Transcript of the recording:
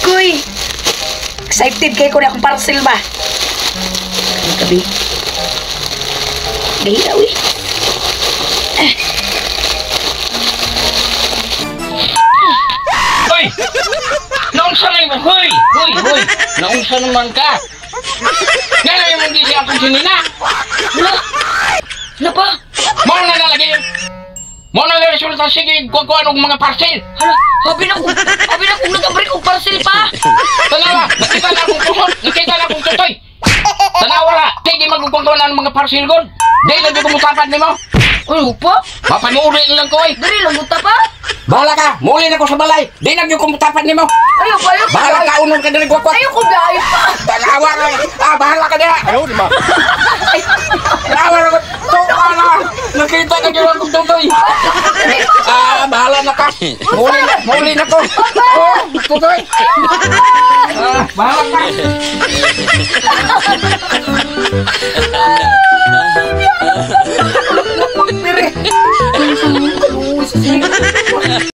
Kuy! Excited kayo ko na akong parcel ba? Gabi. Gahi daw eh. Hoy! Naunsa na mo, hoy! Hoy! Naunsa naman ka? Ngayon mong gisi akong sinina! Ano pa? Mau na nalagay! Mau na nalagay resulta, sige, kuha ng mga parcel! Hala, habi na kung nag-abrik og parcel pa! Tanawa! Nakita na akong kusot! Nakita na akong tutoy! Tanawa na! Sige, magkukuntuan na ng mga parcel ko! Di na di kumutapan ni mo! Uy, upo? Mapanuuli lang ko eh! Dari lang buta pa? Bahala ka! Muli na ko sa balay! Di na di kumutapan ni mo! Ayaw pa! Bahala ka! Unong ka dali kwakwak! Ayaw ko biyahe pa! Tanawa ka! Bahala ka niya! Ayaw, di ba? Tanawa na ko! Tuka na! Nakita ka dyan akong tutoy! Bahala na ka! Muli na ko! Tutoy! Bahala ka!